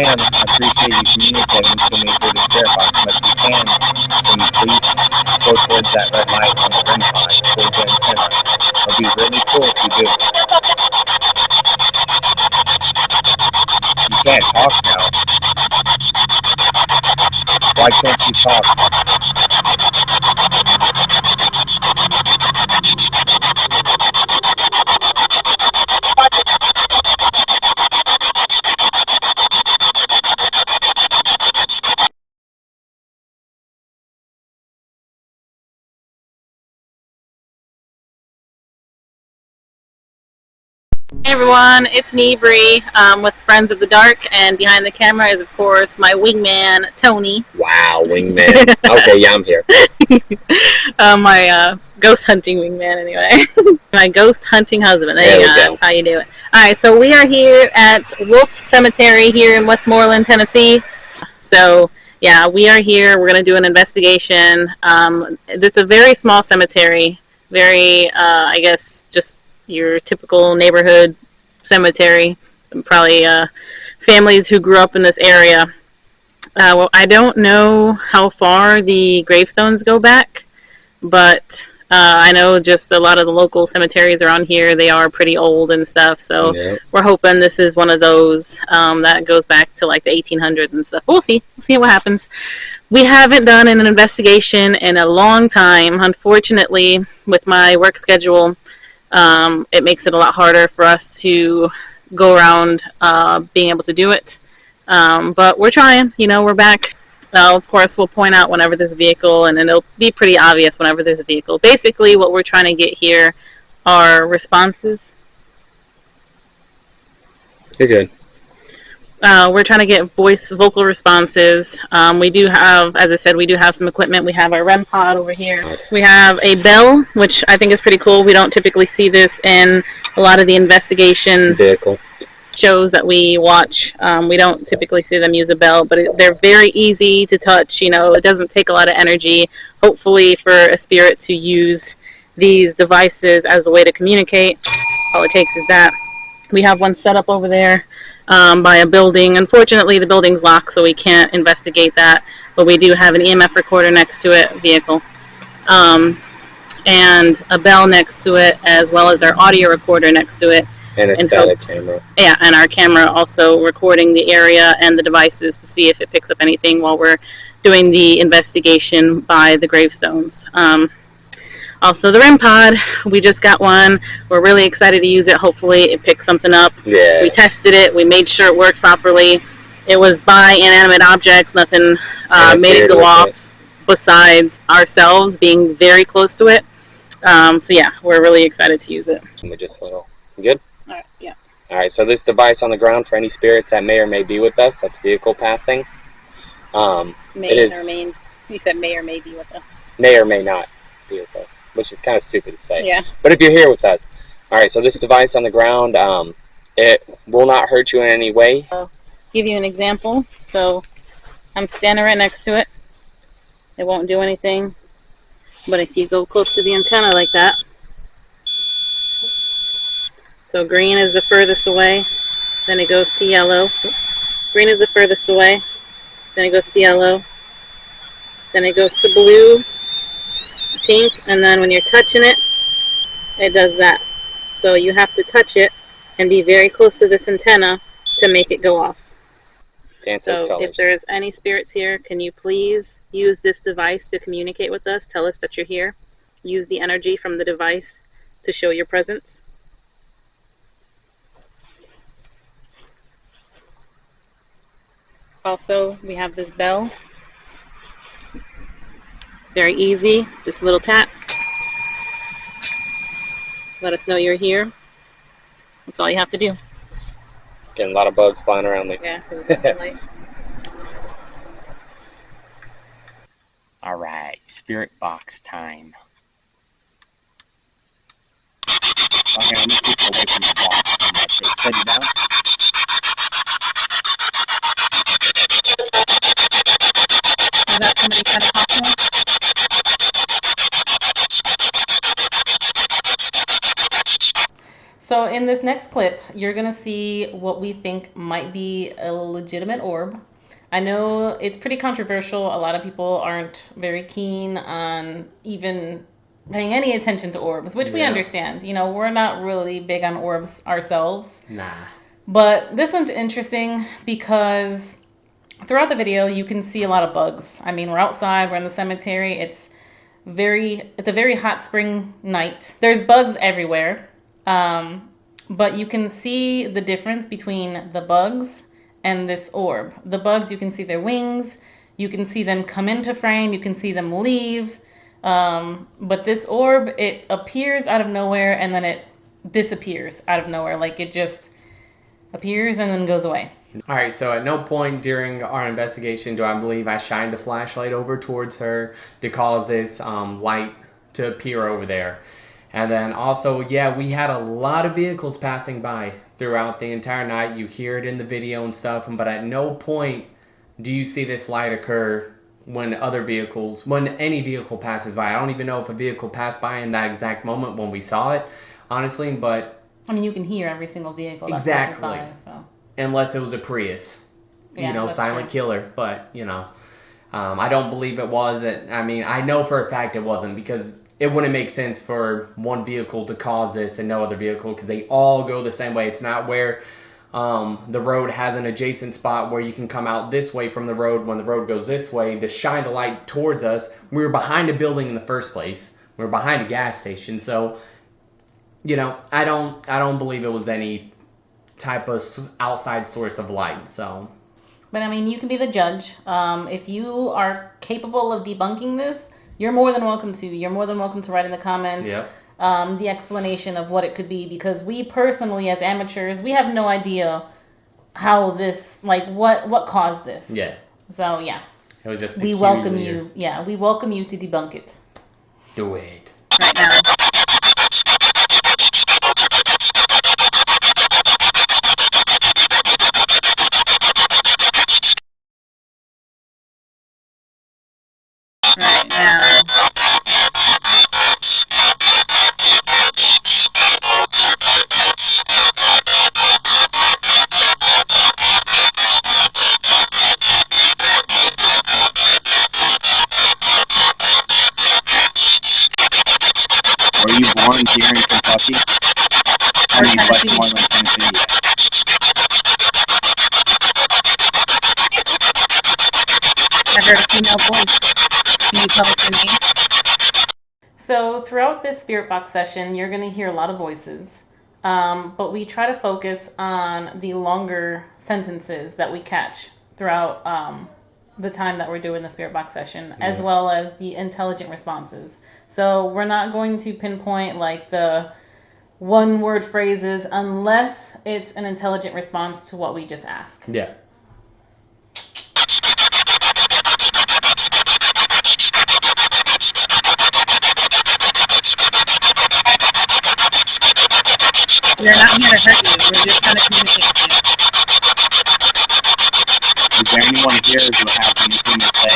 can, I appreciate you communicating to me through the spirit box, but if you can you please go towards that red light on the rim pod, towards the antenna? It'll be really cool if you do. You can't talk now. Why can't you talk? Hey everyone, it's me, Bree, with Friends of the Dark, and behind the camera is, of course, my wingman, Tony. Wow, wingman. Okay, yeah, I'm here. My ghost hunting wingman, anyway. My ghost hunting husband. There you go. That's how you do it. Alright, so we are here at Wolf Cemetery here in Westmoreland, Tennessee. So, yeah, we are here. We're going to do an investigation. This is a very small cemetery. Very, I guess, just your typical neighborhood cemetery, probably families who grew up in this area. Well, I don't know how far the gravestones go back, but I know just a lot of the local cemeteries around here, they are pretty old and stuff, so we're hoping this is one of those that goes back to like the 1800s and stuff. We'll see what happens. We haven't done an investigation in a long time. Unfortunately, with my work schedule, it makes it a lot harder for us to go around being able to do it. But we're trying, we're back. Of course, we'll point out whenever there's a vehicle, and it'll be pretty obvious whenever there's a vehicle. Basically, what we're trying to get here are responses. You're good. We're trying to get vocal responses. We do have, as I said, we do have some equipment. We have our REM pod over here. We have a bell, which I think is pretty cool. We don't typically see this in a lot of the investigation vehicle shows that we watch. We don't typically see them use a bell, but they're very easy to touch. It doesn't take a lot of energy, hopefully, for a spirit to use these devices as a way to communicate. All it takes is that. We have one set up over there by a building. Unfortunately, the building's locked, so we can't investigate that, but we do have an EMF recorder next to it, vehicle, and a bell next to it, as well as our audio recorder next to it. And a static camera. Yeah, and our camera also recording the area and the devices to see if it picks up anything while we're doing the investigation by the gravestones. Also, the REM pod, we just got one. We're really excited to use it. Hopefully, it picks something up. Yeah. We tested it. We made sure it worked properly. It was by inanimate objects. Nothing made it go off besides ourselves being very close to it. So, yeah, we're really excited to use it. Just a little. Good? All right, yeah. All right, so this device on the ground for any spirits that may or may be with us, that's vehicle passing. You said may or may be with us. May or may not be with us, which is kind of stupid to say. Yeah. But if you're here with us. All right, so this device on the ground, it will not hurt you in any way. I'll give you an example. So I'm standing right next to it. It won't do anything. But if you go close to the antenna like that, so green is the furthest away, then it goes to yellow. Green is the furthest away, then it goes to yellow, then it goes to blue, pink, and then when you're touching it, it does that. So you have to touch it and be very close to this antenna to make it go off. So if there's any spirits here, can you please use this device to communicate with us? Tell us that you're here. Use the energy from the device to show your presence. Also, we have this bell. Very easy, just a little tap. Let us know you're here. That's all you have to do. Getting a lot of bugs flying around me. Yeah. All right, spirit box time. Okay, I'm going to keep away from the box. I'm going to say steady down. Is that somebody trying to talk to us? So in this next clip, you're going to see what we think might be a legitimate orb. I know it's pretty controversial. A lot of people aren't very keen on even paying any attention to orbs, which we understand. You know, we're not really big on orbs ourselves. Nah. But this one's interesting because throughout the video, you can see a lot of bugs. I mean, we're outside, we're in the cemetery. It's a very hot spring night. There's bugs everywhere. But you can see the difference between the bugs and this orb. The bugs, you can see their wings. You can see them come into frame. You can see them leave. But this orb, it appears out of nowhere and then it disappears out of nowhere. Like it just appears and then goes away. All right, so at no point during our investigation do I believe I shined a flashlight over towards her to cause this light to appear over there. And then also, yeah, we had a lot of vehicles passing by throughout the entire night. You hear it in the video and stuff, but at no point do you see this light occur when any vehicle passes by. I don't even know if a vehicle passed by in that exact moment when we saw it, honestly, but... I mean, you can hear every single vehicle that passes by, so... Unless it was a Prius, silent killer, but, I don't believe it was. I mean, I know for a fact it wasn't, because it wouldn't make sense for one vehicle to cause this and no other vehicle, because they all go the same way. It's not where the road has an adjacent spot where you can come out this way from the road when the road goes this way to shine the light towards us. We were behind a building in the first place. We were behind a gas station, so, I don't believe it was any type of outside source of light, so... But, I mean, you can be the judge. If you are capable of debunking this, you're more than welcome to. You're more than welcome to write in the comments the explanation of what it could be, because we personally, as amateurs, we have no idea how this, what caused this. Yeah. So, yeah. It was just we welcome you. Yeah, we welcome you to debunk it. Do it. Right now. Right now. Were you born here in Kentucky? Or are you Westmoreland, Tennessee? I heard a female voice. Can you tell us your name? So throughout this spirit box session, you're going to hear a lot of voices. But we try to focus on the longer sentences that we catch throughout the time that we're doing the spirit box session, as well as the intelligent responses. So we're not going to pinpoint the one-word phrases unless it's an intelligent response to what we just asked. Yeah. We're not here to hurt you. We're just trying to communicate with you. Is there anyone here who has anything to say?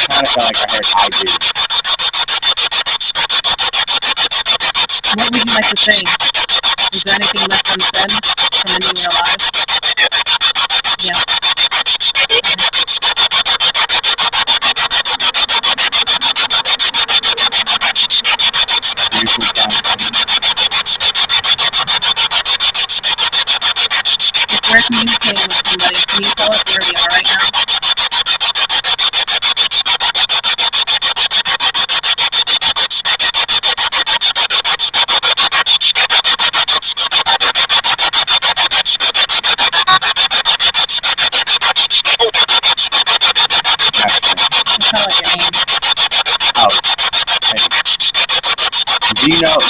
Kind of felt like I heard I do. What would you like to say? Is there anything left unsaid from when you were alive? Yeah. If we're communicating with somebody, can you tell us where we are right now?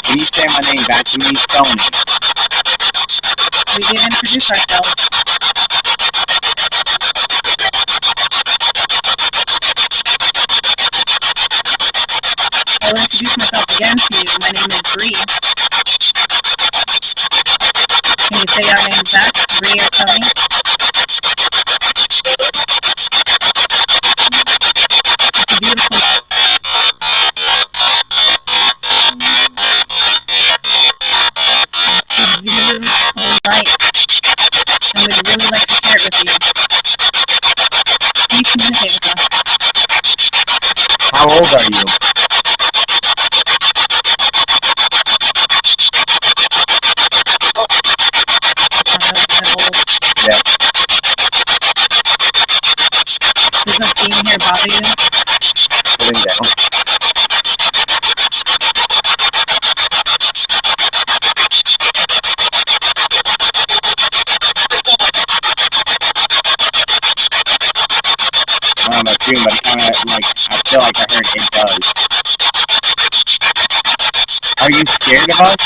Can you say my name back to me, Sony? We did introduce ourselves. I'll introduce myself again to you. My name is Bree. Can you say our names back? Bree or Tony? How old are you? Yeah. Does us being here bother you? Sitting down. I don't know about you, but it kind of like, I feel like I heard it does. Are you scared of us?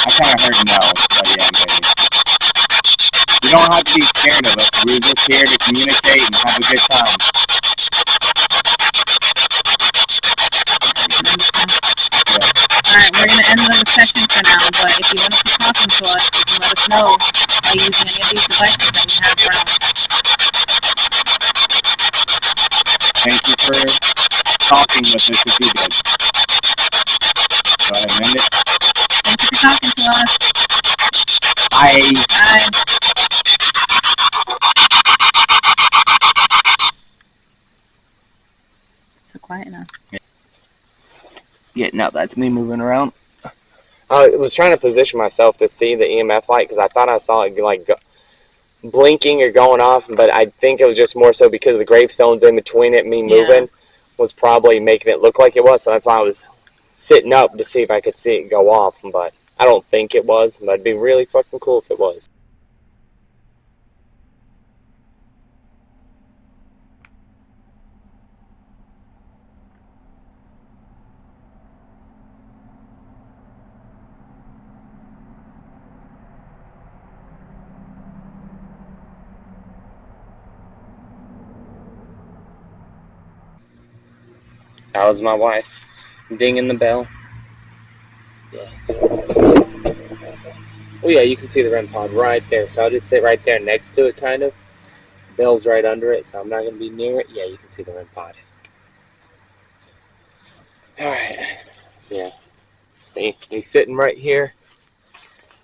I kind of heard no, but yeah, maybe. You don't have to be scared of us. We're just here to communicate and have a good time. Alright, we're going to end the session for now, but if you want to keep talking to us, you can let us know by using any of these devices that we have around. Thank you for talking with us if you did. Go ahead and end it. Thank you for talking to us. Bye. Bye. So quiet now. Yeah, no, that's me moving around. I was trying to position myself to see the EMF light because I thought I saw it like blinking or going off, but I think it was just more so because the gravestones in between it and me moving was probably making it look like it was, so that's why I was sitting up to see if I could see it go off, but I don't think it was, but it'd be really fucking cool if it was. That was my wife dinging the bell. Yeah. Oh yeah, you can see the REM pod right there. So I'll just sit right there next to it, kind of. Bell's right under it, so I'm not going to be near it. Yeah, you can see the REM pod. Alright. Yeah. See, he's sitting right here.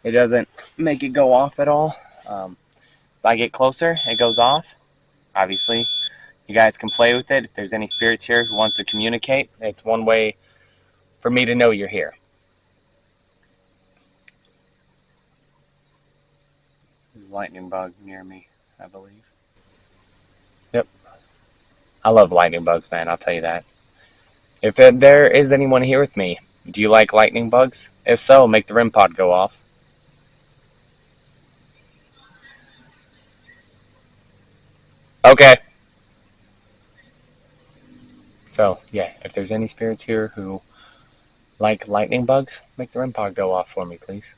It doesn't make it go off at all. If I get closer, it goes off. Obviously, you guys can play with it. If there's any spirits here who wants to communicate, it's one way for me to know you're here. There's a lightning bug near me, I believe. Yep. I love lightning bugs, man, I'll tell you that. If there is anyone here with me, do you like lightning bugs? If so, make the REM pod go off. Okay. So, yeah, if there's any spirits here who like lightning bugs, make the REM pod go off for me, please.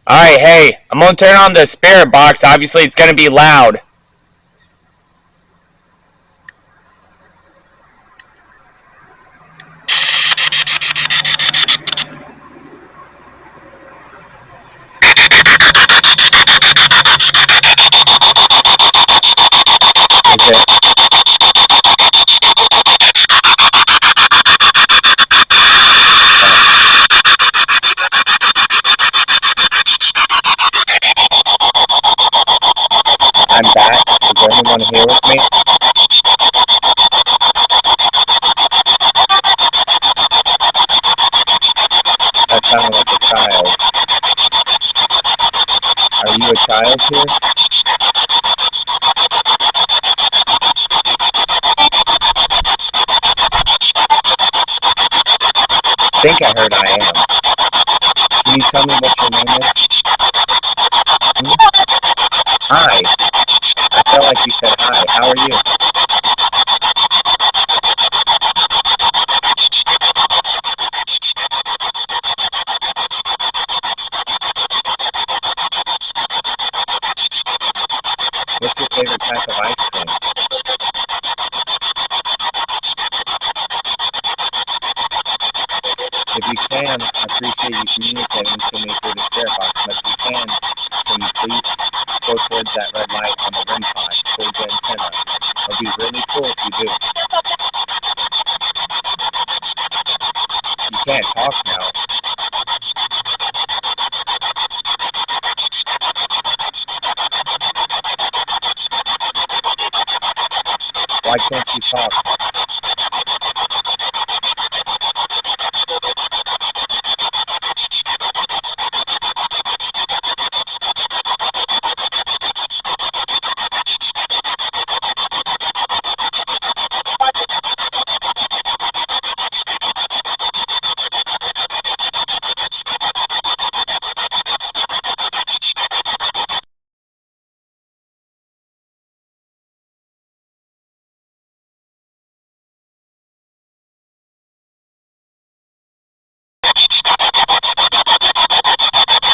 Alright, hey, I'm gonna turn on the spirit box. Obviously, it's gonna be loud. I'm back. Is anyone here with me? That sounded like a child. Are you a child here? I think I heard I am. Can you tell me what your name is? Hi. I felt like you said hi. How are you? What's your favorite type of ice cream? If you can, I appreciate you communicating to me through the script. Why can't you talk?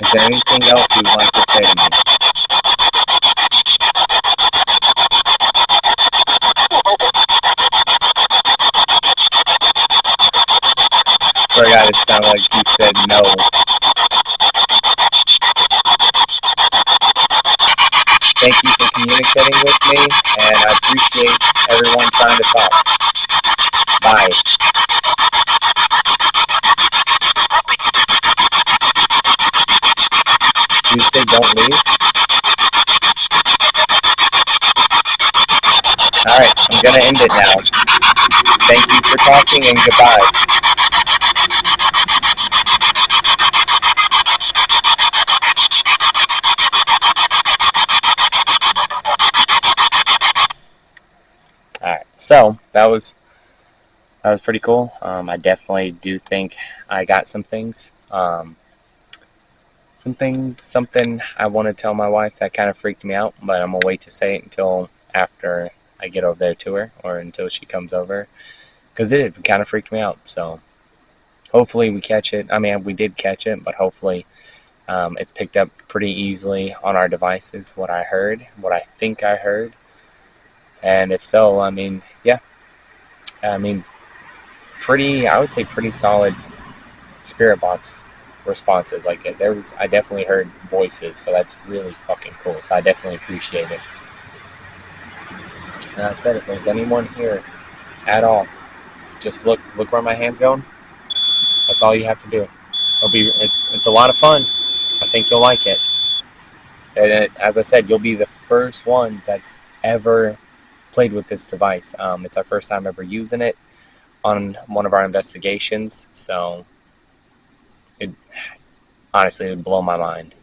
Is there anything else you'd like to say to me? Sorry, God, it sounded like you said no. Thank you for communicating with me, and I appreciate everyone trying to talk. Bye. You say don't leave? Alright, I'm gonna end it now. Thank you for talking, and goodbye. Alright, so that was pretty cool. I definitely do think I got some things. Something I want to tell my wife that kind of freaked me out, but I'm gonna wait to say it until after I get over there to her, or until she comes over, because it kind of freaked me out. So hopefully we catch it. I mean, we did catch it, but hopefully it's picked up pretty easily on our devices. What I heard, what I think I heard, and if so, I mean, yeah, I mean, I would say pretty solid spirit box responses. Like I definitely heard voices, so that's really fucking cool. So I definitely appreciate it. And I said, if there's anyone here at all, just look where my hand's going. That's all you have to do. It's a lot of fun. I think you'll like it. And as I said, you'll be the first ones that's ever played with this device. It's our first time ever using it on one of our investigations, so honestly, it would blow my mind.